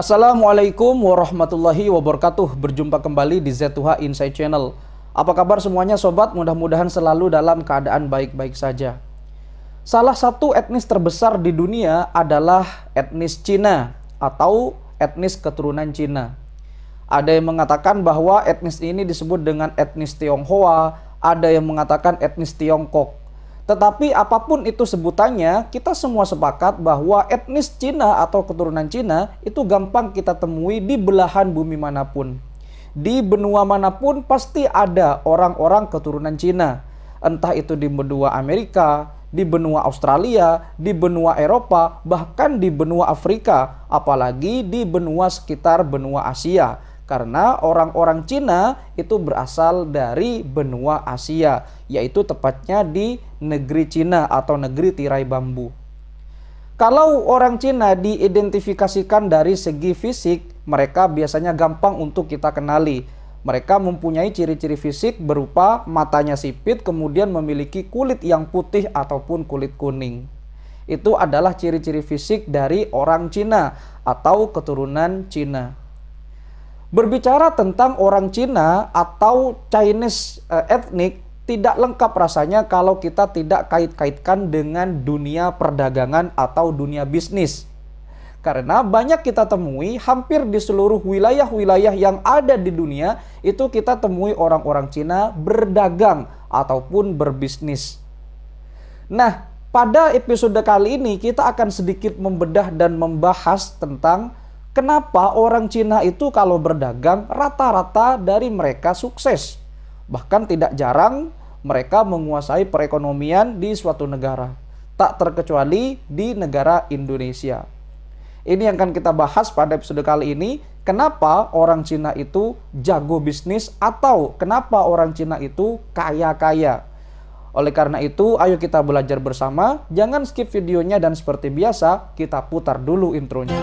Assalamualaikum warahmatullahi wabarakatuh. Berjumpa kembali di Z2H Insight Channel. Apa kabar semuanya sobat? Mudah-mudahan selalu dalam keadaan baik-baik saja. Salah satu etnis terbesar di dunia adalah etnis Cina atau etnis keturunan Cina. Ada yang mengatakan bahwa etnis ini disebut dengan etnis Tionghoa, ada yang mengatakan etnis Tiongkok. Tetapi apapun itu sebutannya, kita semua sepakat bahwa etnis Cina atau keturunan Cina itu gampang kita temui di belahan bumi manapun. Di benua manapun pasti ada orang-orang keturunan Cina. Entah itu di benua Amerika, di benua Australia, di benua Eropa, bahkan di benua Afrika, apalagi di benua sekitar benua Asia. Karena orang-orang Cina itu berasal dari benua Asia, yaitu tepatnya di negeri Cina atau negeri tirai bambu. Kalau orang Cina diidentifikasikan dari segi fisik, mereka biasanya gampang untuk kita kenali. Mereka mempunyai ciri-ciri fisik berupa matanya sipit, kemudian memiliki kulit yang putih ataupun kulit kuning. Itu adalah ciri-ciri fisik dari orang Cina atau keturunan Cina. Berbicara tentang orang Cina atau Chinese ethnic tidak lengkap rasanya kalau kita tidak kait-kaitkan dengan dunia perdagangan atau dunia bisnis. Karena banyak kita temui hampir di seluruh wilayah-wilayah yang ada di dunia itu kita temui orang-orang Cina berdagang ataupun berbisnis. Nah, pada episode kali ini kita akan sedikit membedah dan membahas tentang kenapa orang Cina itu kalau berdagang rata-rata dari mereka sukses. Bahkan tidak jarang mereka menguasai perekonomian di suatu negara. Tak terkecuali di negara Indonesia. Ini yang akan kita bahas pada episode kali ini. Kenapa orang Cina itu jago bisnis atau kenapa orang Cina itu kaya-kaya. Oleh karena itu, ayo kita belajar bersama. Jangan skip videonya dan seperti biasa, kita putar dulu intronya.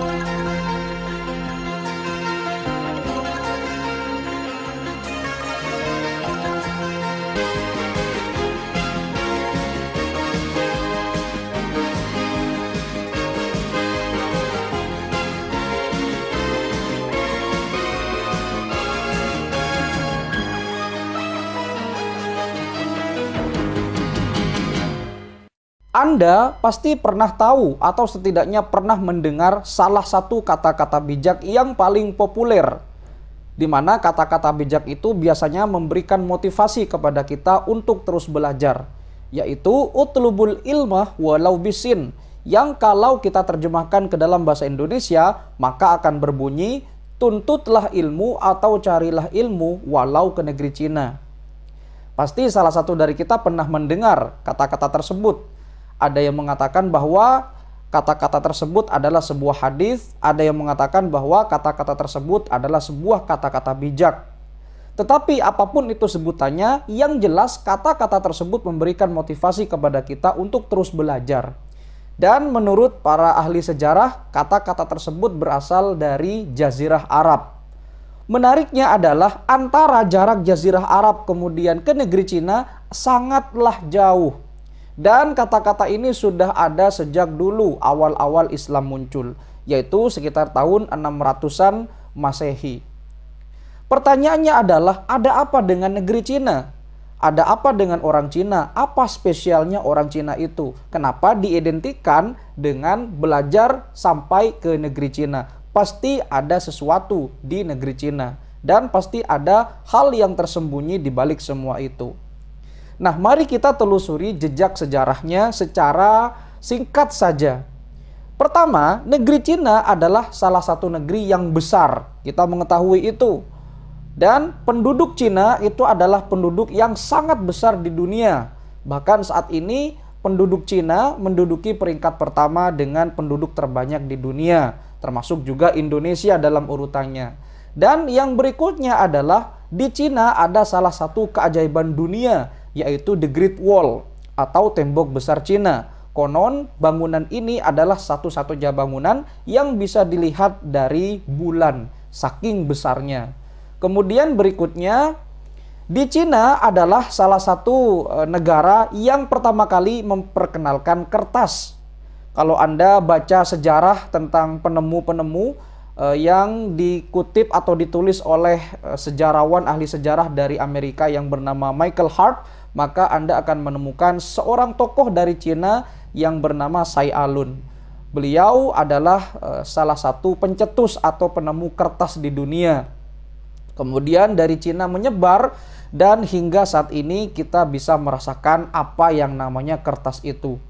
Anda pasti pernah tahu atau setidaknya pernah mendengar salah satu kata-kata bijak yang paling populer. Di mana kata-kata bijak itu biasanya memberikan motivasi kepada kita untuk terus belajar. Yaitu utlubul ilmah walau bisin. Yang kalau kita terjemahkan ke dalam bahasa Indonesia, maka akan berbunyi tuntutlah ilmu atau carilah ilmu walau ke negeri Cina. Pasti salah satu dari kita pernah mendengar kata-kata tersebut. Ada yang mengatakan bahwa kata-kata tersebut adalah sebuah hadis, ada yang mengatakan bahwa kata-kata tersebut adalah sebuah kata-kata bijak. Tetapi apapun itu sebutannya, yang jelas kata-kata tersebut memberikan motivasi kepada kita untuk terus belajar. Dan menurut para ahli sejarah, kata-kata tersebut berasal dari Jazirah Arab. Menariknya adalah antara jarak Jazirah Arab kemudian ke negeri Cina sangatlah jauh. Dan kata-kata ini sudah ada sejak dulu awal-awal Islam muncul, yaitu sekitar tahun 600-an Masehi. Pertanyaannya adalah, ada apa dengan negeri Cina? Ada apa dengan orang Cina? Apa spesialnya orang Cina itu? Kenapa diidentikan dengan belajar sampai ke negeri Cina? Pasti ada sesuatu di negeri Cina. Dan pasti ada hal yang tersembunyi di balik semua itu. Nah, mari kita telusuri jejak sejarahnya secara singkat saja. Pertama, negeri Cina adalah salah satu negeri yang besar. Kita mengetahui itu. Dan penduduk Cina itu adalah penduduk yang sangat besar di dunia. Bahkan saat ini penduduk Cina menduduki peringkat pertama dengan penduduk terbanyak di dunia. Termasuk juga Indonesia dalam urutannya. Dan yang berikutnya adalah di Cina ada salah satu keajaiban dunia, yaitu The Great Wall atau tembok besar Cina. Konon bangunan ini adalah satu-satunya bangunan yang bisa dilihat dari bulan, saking besarnya. Kemudian berikutnya, di Cina adalah salah satu negara yang pertama kali memperkenalkan kertas. Kalau Anda baca sejarah tentang penemu-penemu yang dikutip atau ditulis oleh sejarawan ahli sejarah dari Amerika yang bernama Michael Hart, maka Anda akan menemukan seorang tokoh dari Cina yang bernama Sai Alun. Beliau adalah salah satu pencetus atau penemu kertas di dunia. Kemudian dari Cina menyebar dan hingga saat ini kita bisa merasakan apa yang namanya kertas itu.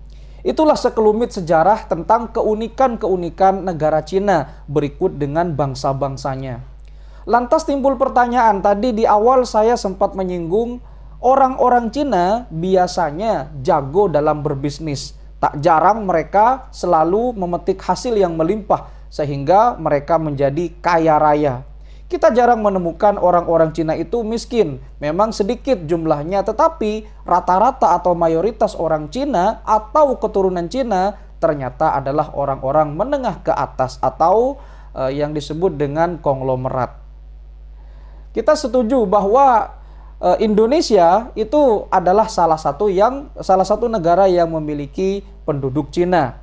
Itulah sekelumit sejarah tentang keunikan-keunikan negara Cina berikut dengan bangsa-bangsanya. Lantas timbul pertanyaan, tadi di awal saya sempat menyinggung orang-orang Cina biasanya jago dalam berbisnis. Tak jarang mereka selalu memetik hasil yang melimpah sehingga mereka menjadi kaya raya. Kita jarang menemukan orang-orang Cina itu miskin. Memang sedikit jumlahnya, tetapi rata-rata atau mayoritas orang Cina atau keturunan Cina ternyata adalah orang-orang menengah ke atas atau yang disebut dengan konglomerat. Kita setuju bahwa Indonesia itu adalah salah satu negara yang memiliki penduduk Cina.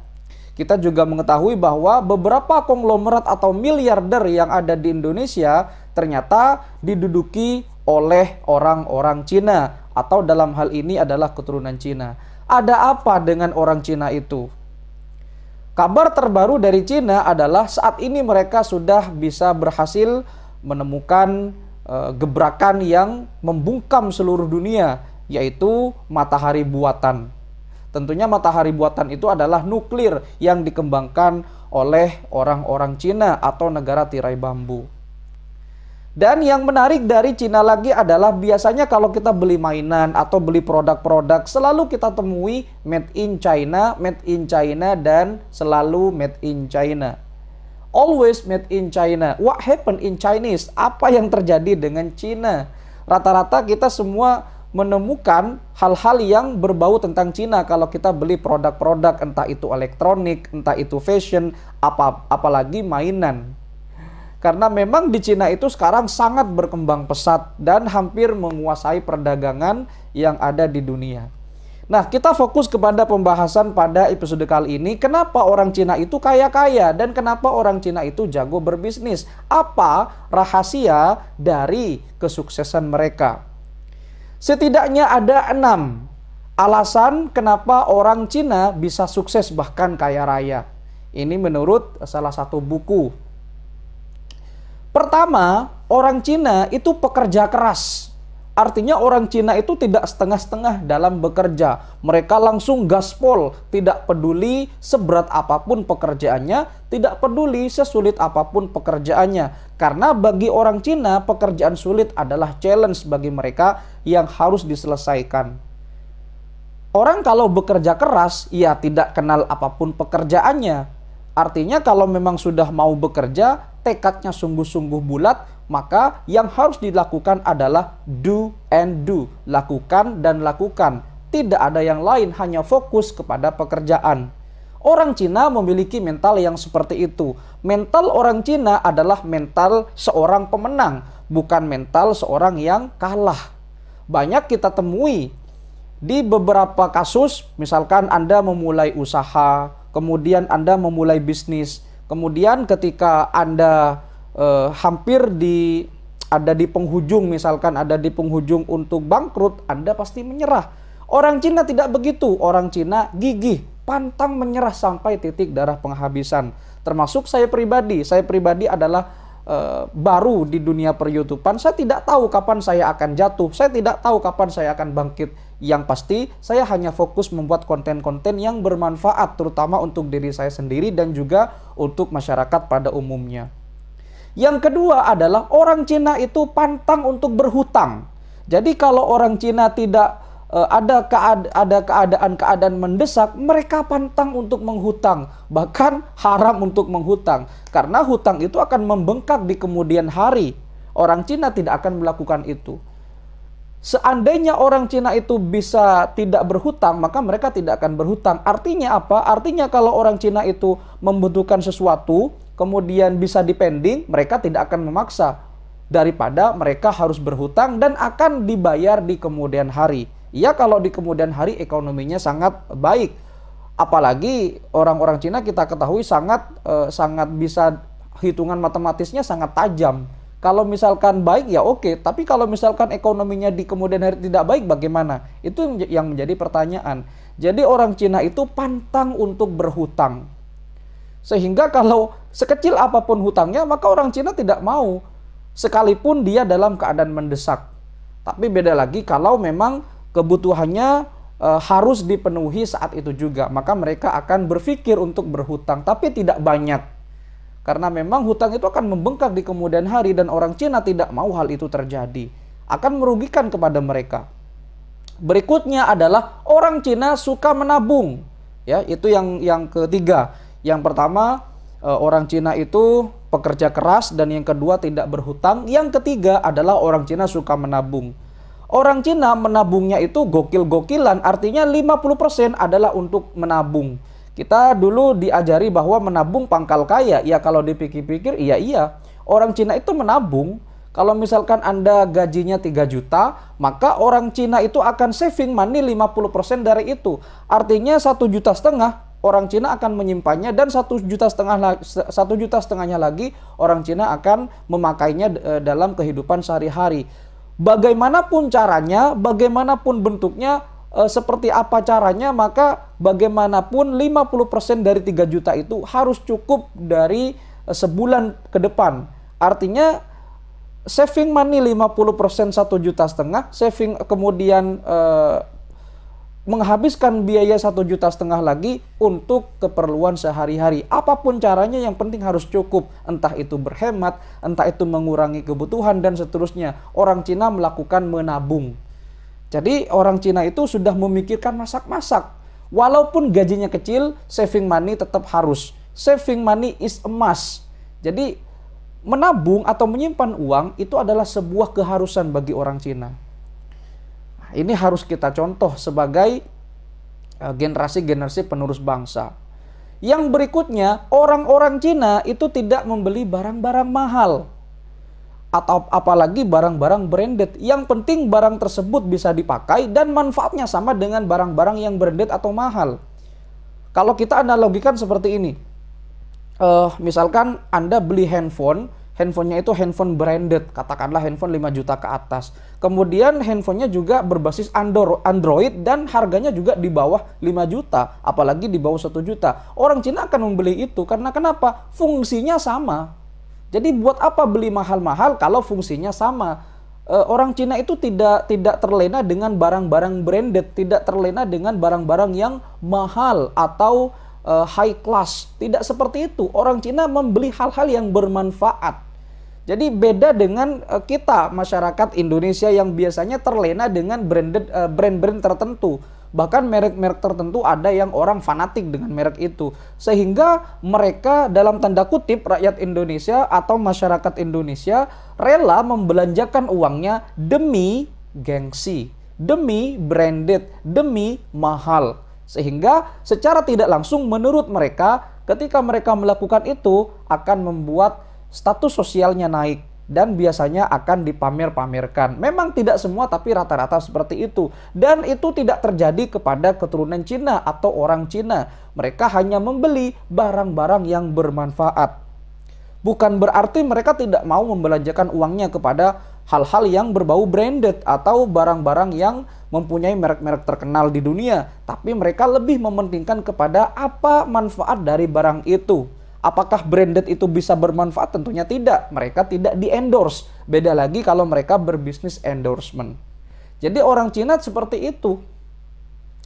Kita juga mengetahui bahwa beberapa konglomerat atau miliarder yang ada di Indonesia ternyata diduduki oleh orang-orang Cina atau dalam hal ini adalah keturunan Cina. Ada apa dengan orang Cina itu? Kabar terbaru dari Cina adalah saat ini mereka sudah bisa berhasil menemukan gebrakan yang membungkam seluruh dunia, yaitu matahari buatan. Tentunya matahari buatan itu adalah nuklir yang dikembangkan oleh orang-orang Cina atau negara tirai bambu. Dan yang menarik dari Cina lagi adalah biasanya kalau kita beli mainan atau beli produk-produk selalu kita temui made in China, dan selalu made in China. Always made in China. What happened in Chinese? Apa yang terjadi dengan Cina? Rata-rata kita semua menemukan hal-hal yang berbau tentang Cina kalau kita beli produk-produk, entah itu elektronik, entah itu fashion, apalagi mainan. Karena memang di Cina itu sekarang sangat berkembang pesat dan hampir menguasai perdagangan yang ada di dunia. Nah, kita fokus kepada pembahasan pada episode kali ini, kenapa orang Cina itu kaya-kaya dan kenapa orang Cina itu jago berbisnis. Apa rahasia dari kesuksesan mereka? Setidaknya ada 6 alasan kenapa orang Cina bisa sukses bahkan kaya raya. Ini menurut salah satu buku. Pertama, orang Cina itu pekerja keras. Artinya orang Cina itu tidak setengah-setengah dalam bekerja. Mereka langsung gaspol, tidak peduli seberat apapun pekerjaannya, tidak peduli sesulit apapun pekerjaannya. Karena bagi orang Cina, pekerjaan sulit adalah challenge bagi mereka yang harus diselesaikan. Orang kalau bekerja keras, ya tidak kenal apapun pekerjaannya. Artinya kalau memang sudah mau bekerja, tekadnya sungguh-sungguh bulat, maka yang harus dilakukan adalah do and do. Lakukan dan lakukan. Tidak ada yang lain, hanya fokus kepada pekerjaan. Orang Cina memiliki mental yang seperti itu. Mental orang Cina adalah mental seorang pemenang, bukan mental seorang yang kalah. Banyak kita temui di beberapa kasus, misalkan Anda memulai usaha, kemudian Anda memulai bisnis, kemudian ketika Anda hampir ada di penghujung, misalkan ada di penghujung untuk bangkrut, Anda pasti menyerah. Orang Cina tidak begitu. Orang Cina gigih, pantang menyerah sampai titik darah penghabisan. Termasuk saya pribadi. Saya pribadi adalah baru di dunia per-YouTubean. Saya tidak tahu kapan saya akan jatuh. Saya tidak tahu kapan saya akan bangkit. Yang pasti saya hanya fokus membuat konten-konten yang bermanfaat, terutama untuk diri saya sendiri dan juga untuk masyarakat pada umumnya. Yang kedua adalah orang Cina itu pantang untuk berhutang. Jadi kalau orang Cina tidak ada keadaan mendesak, mereka pantang untuk menghutang. Bahkan haram untuk menghutang. Karena hutang itu akan membengkak di kemudian hari. Orang Cina tidak akan melakukan itu. Seandainya orang Cina itu bisa tidak berhutang, maka mereka tidak akan berhutang. Artinya apa? Artinya kalau orang Cina itu membutuhkan sesuatu, kemudian bisa dipending, mereka tidak akan memaksa. Daripada mereka harus berhutang dan akan dibayar di kemudian hari. Ya, kalau di kemudian hari ekonominya sangat baik. Apalagi orang-orang Cina kita ketahui sangat bisa hitungan matematisnya sangat tajam. Kalau misalkan baik ya oke, tapi kalau misalkan ekonominya di kemudian hari tidak baik bagaimana? Itu yang menjadi pertanyaan. Jadi orang Cina itu pantang untuk berhutang. Sehingga kalau sekecil apapun hutangnya, maka orang Cina tidak mau, sekalipun dia dalam keadaan mendesak. Tapi beda lagi kalau memang kebutuhannya harus dipenuhi saat itu juga, maka mereka akan berpikir untuk berhutang, tapi tidak banyak. Karena memang hutang itu akan membengkak di kemudian hari dan orang Cina tidak mau hal itu terjadi. Akan merugikan kepada mereka. Berikutnya adalah orang Cina suka menabung. Ya, itu yang ketiga. Yang pertama, orang Cina itu pekerja keras dan yang kedua tidak berhutang. Yang ketiga adalah orang Cina suka menabung. Orang Cina menabungnya itu gokil-gokilan, artinya 50% adalah untuk menabung. Kita dulu diajari bahwa menabung pangkal kaya. Ya kalau dipikir-pikir iya. Orang Cina itu menabung. Kalau misalkan Anda gajinya 3 juta, maka orang Cina itu akan saving money 50% dari itu. Artinya 1,5 juta orang Cina akan menyimpannya dan 1,5 jutanya lagi orang Cina akan memakainya dalam kehidupan sehari-hari. Bagaimanapun caranya, bagaimanapun bentuknya, seperti apa caranya, maka bagaimanapun 50% dari 3 juta itu harus cukup dari sebulan ke depan. Artinya saving money 50% 1,5 juta, saving kemudian menghabiskan biaya 1,5 juta lagi untuk keperluan sehari-hari. Apapun caranya yang penting harus cukup. Entah itu berhemat, entah itu mengurangi kebutuhan dan seterusnya. Orang Cina melakukan menabung. Jadi orang Cina itu sudah memikirkan masak-masak. Walaupun gajinya kecil, saving money tetap harus. Saving money is a must. Jadi menabung atau menyimpan uang itu adalah sebuah keharusan bagi orang Cina. Nah, ini harus kita contoh sebagai generasi-generasi penerus bangsa. Yang berikutnya, orang-orang Cina itu tidak membeli barang-barang mahal. Atau apalagi barang-barang branded. Yang penting barang tersebut bisa dipakai dan manfaatnya sama dengan barang-barang yang branded atau mahal. Kalau kita analogikan seperti ini, misalkan Anda beli handphonenya itu handphone branded, katakanlah handphone 5 juta ke atas. Kemudian handphonenya juga berbasis Android dan harganya juga di bawah 5 juta, apalagi di bawah 1 juta. Orang Cina akan membeli itu karena kenapa? Fungsinya sama. Jadi buat apa beli mahal-mahal kalau fungsinya sama? Orang Cina itu tidak terlena dengan barang-barang branded, tidak terlena dengan barang-barang yang mahal atau high class. Tidak seperti itu. Orang Cina membeli hal-hal yang bermanfaat. Jadi beda dengan kita masyarakat Indonesia yang biasanya terlena dengan brand-brand tertentu. Bahkan merek-merek tertentu ada yang orang fanatik dengan merek itu. Sehingga mereka dalam tanda kutip rakyat Indonesia atau masyarakat Indonesia rela membelanjakan uangnya demi gengsi, demi branded, demi mahal. Sehingga secara tidak langsung menurut mereka ketika mereka melakukan itu akan membuat status sosialnya naik. Dan biasanya akan dipamer-pamerkan. Memang tidak semua tapi rata-rata seperti itu. Dan itu tidak terjadi kepada keturunan Cina atau orang Cina. Mereka hanya membeli barang-barang yang bermanfaat. Bukan berarti mereka tidak mau membelanjakan uangnya kepada hal-hal yang berbau branded atau barang-barang yang mempunyai merek-merek terkenal di dunia. Tapi mereka lebih mementingkan kepada apa manfaat dari barang itu. Apakah branded itu bisa bermanfaat? Tentunya tidak. Mereka tidak di-endorse. Beda lagi kalau mereka berbisnis endorsement. Jadi orang Cina seperti itu.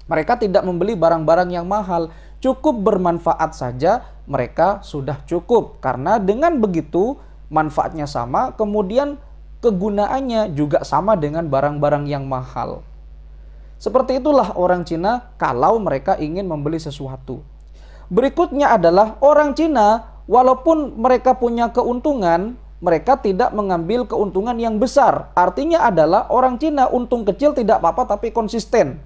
Mereka tidak membeli barang-barang yang mahal. Cukup bermanfaat saja, mereka sudah cukup. Karena dengan begitu, manfaatnya sama, kemudian kegunaannya juga sama dengan barang-barang yang mahal. Seperti itulah orang Cina kalau mereka ingin membeli sesuatu. Berikutnya adalah orang Cina, walaupun mereka punya keuntungan, mereka tidak mengambil keuntungan yang besar. Artinya adalah orang Cina untung kecil tidak apa-apa tapi konsisten.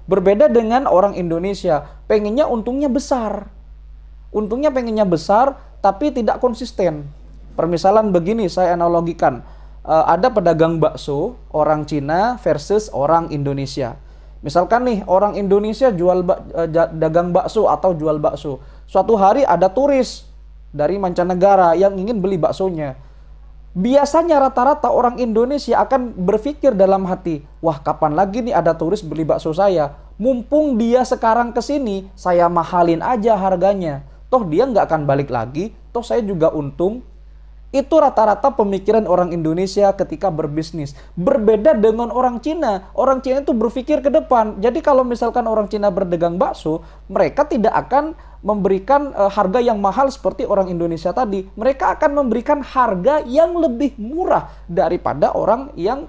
Berbeda dengan orang Indonesia, pengennya untungnya besar. Untungnya pengennya besar tapi tidak konsisten. Permisalan begini saya analogikan. Ada pedagang bakso, orang Cina versus orang Indonesia. Misalkan nih orang Indonesia dagang bakso atau jual bakso. Suatu hari ada turis dari mancanegara yang ingin beli baksonya. Biasanya rata-rata orang Indonesia akan berpikir dalam hati, wah kapan lagi nih ada turis beli bakso saya? Mumpung dia sekarang kesini, saya mahalin aja harganya. Toh dia nggak akan balik lagi, toh saya juga untung. Itu rata-rata pemikiran orang Indonesia ketika berbisnis. Berbeda dengan orang Cina. Orang Cina itu berpikir ke depan. Jadi kalau misalkan orang Cina berdagang bakso, mereka tidak akan memberikan harga yang mahal seperti orang Indonesia tadi. Mereka akan memberikan harga yang lebih murah daripada orang yang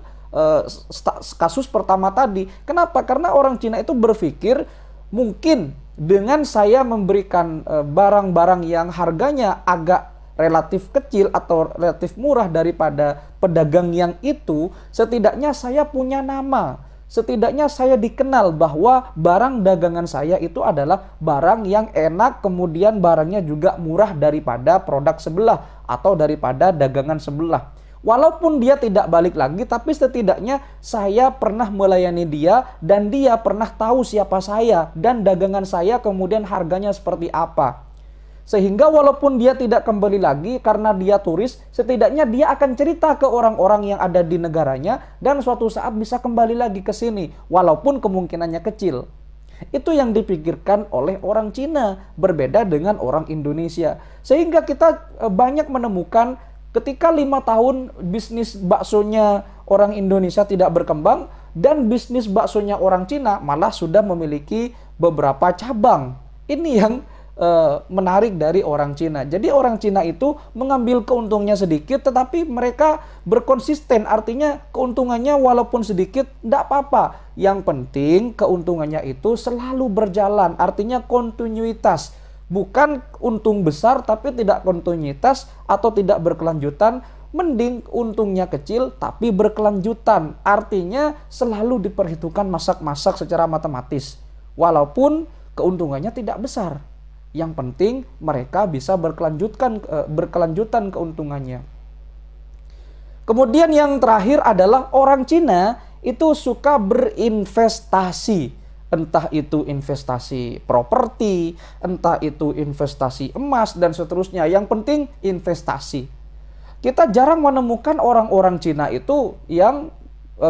kasus pertama tadi. Kenapa? Karena orang Cina itu berpikir mungkin dengan saya memberikan barang-barang yang harganya agak relatif kecil atau relatif murah daripada pedagang yang itu, setidaknya saya punya nama. Setidaknya saya dikenal bahwa barang dagangan saya itu adalah barang yang enak, kemudian barangnya juga murah daripada produk sebelah atau daripada dagangan sebelah. Walaupun dia tidak balik lagi, tapi setidaknya saya pernah melayani dia dan dia pernah tahu siapa saya dan dagangan saya kemudian harganya seperti apa. Sehingga walaupun dia tidak kembali lagi karena dia turis, setidaknya dia akan cerita ke orang-orang yang ada di negaranya dan suatu saat bisa kembali lagi ke sini, walaupun kemungkinannya kecil. Itu yang dipikirkan oleh orang Cina, berbeda dengan orang Indonesia. Sehingga kita banyak menemukan ketika 5 tahun bisnis baksonya orang Indonesia tidak berkembang dan bisnis baksonya orang Cina malah sudah memiliki beberapa cabang. Ini yang menarik dari orang Cina. Jadi orang Cina itu mengambil keuntungannya sedikit, tetapi mereka berkonsisten. Artinya keuntungannya walaupun sedikit, tidak apa-apa. Yang penting keuntungannya itu selalu berjalan. Artinya kontinuitas. Bukan untung besar tapi tidak kontinuitas atau tidak berkelanjutan. Mending untungnya kecil tapi berkelanjutan. Artinya selalu diperhitungkan masak-masak secara matematis. Walaupun keuntungannya tidak besar. Yang penting mereka bisa berkelanjutan keuntungannya. Kemudian yang terakhir adalah orang Cina itu suka berinvestasi. Entah itu investasi properti, entah itu investasi emas dan seterusnya. Yang penting investasi. Kita jarang menemukan orang-orang Cina itu yang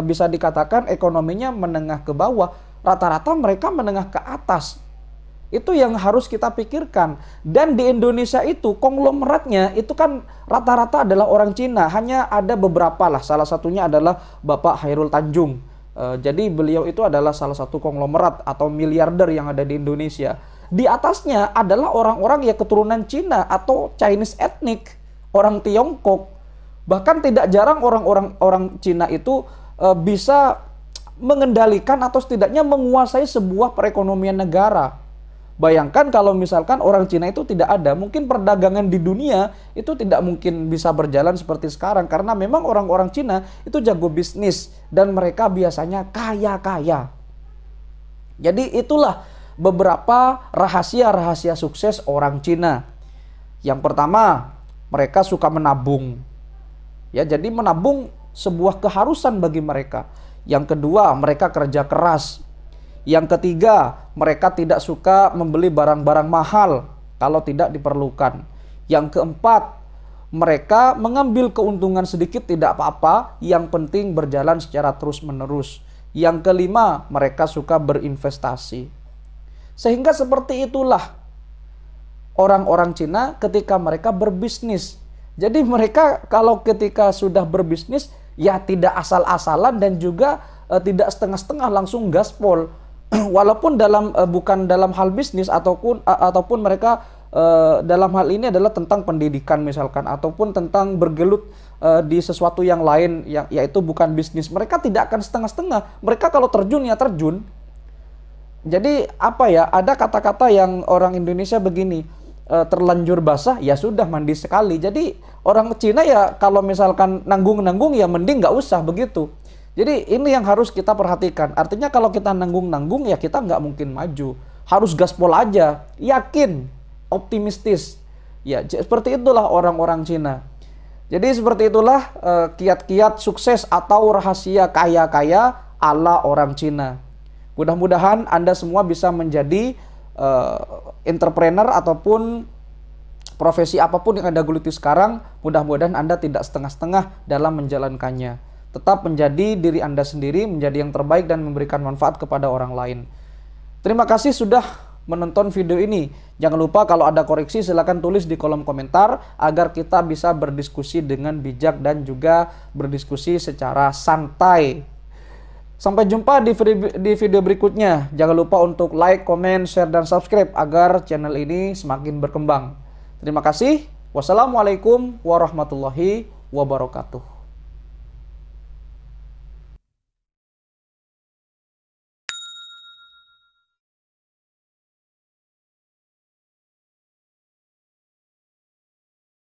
bisa dikatakan ekonominya menengah ke bawah. Rata-rata mereka menengah ke atas. Itu yang harus kita pikirkan. Dan di Indonesia itu konglomeratnya itu kan rata-rata adalah orang Cina. Hanya ada beberapa lah. Salah satunya adalah Bapak Hairul Tanjung. Jadi beliau itu adalah salah satu konglomerat atau miliarder yang ada di Indonesia. Di atasnya adalah orang-orang yang keturunan Cina atau Chinese ethnic, orang Tiongkok. Bahkan tidak jarang orang Cina itu bisa mengendalikan atau setidaknya menguasai sebuah perekonomian negara. Bayangkan kalau misalkan orang Cina itu tidak ada, mungkin perdagangan di dunia itu tidak mungkin bisa berjalan seperti sekarang. Karena memang orang-orang Cina itu jago bisnis dan mereka biasanya kaya-kaya. Jadi itulah beberapa rahasia-rahasia sukses orang Cina. Yang pertama, mereka suka menabung. Ya, jadi menabung sebuah keharusan bagi mereka. Yang kedua, mereka kerja keras. Yang ketiga, mereka tidak suka membeli barang-barang mahal kalau tidak diperlukan. Yang keempat, mereka mengambil keuntungan sedikit tidak apa-apa, yang penting berjalan secara terus-menerus. Yang kelima, mereka suka berinvestasi. Sehingga seperti itulah orang-orang Cina ketika mereka berbisnis. Jadi mereka kalau ketika sudah berbisnis, ya tidak asal-asalan dan juga tidak setengah-setengah langsung gaspol. Walaupun bukan dalam hal bisnis ataupun mereka dalam hal ini adalah tentang pendidikan misalkan ataupun tentang bergelut di sesuatu yang lain yaitu bukan bisnis. Mereka tidak akan setengah-setengah. Mereka kalau terjun ya terjun. Jadi apa ya, ada kata-kata yang orang Indonesia begini, terlanjur basah ya sudah mandi sekali. Jadi orang Cina ya kalau misalkan nanggung-nanggung ya mending nggak usah begitu. Jadi ini yang harus kita perhatikan. Artinya kalau kita nanggung-nanggung ya kita nggak mungkin maju. Harus gaspol aja, yakin, optimistis. Ya seperti itulah orang-orang Cina. Jadi seperti itulah kiat-kiat sukses atau rahasia kaya-kaya ala orang Cina. Mudah-mudahan Anda semua bisa menjadi entrepreneur ataupun profesi apapun yang Anda geluti sekarang, mudah-mudahan Anda tidak setengah-setengah dalam menjalankannya. Tetap menjadi diri Anda sendiri, menjadi yang terbaik dan memberikan manfaat kepada orang lain. Terima kasih sudah menonton video ini. Jangan lupa kalau ada koreksi silahkan tulis di kolom komentar agar kita bisa berdiskusi dengan bijak dan juga berdiskusi secara santai. Sampai jumpa di video berikutnya. Jangan lupa untuk like, komen, share, dan subscribe agar channel ini semakin berkembang. Terima kasih. Wassalamualaikum warahmatullahi wabarakatuh.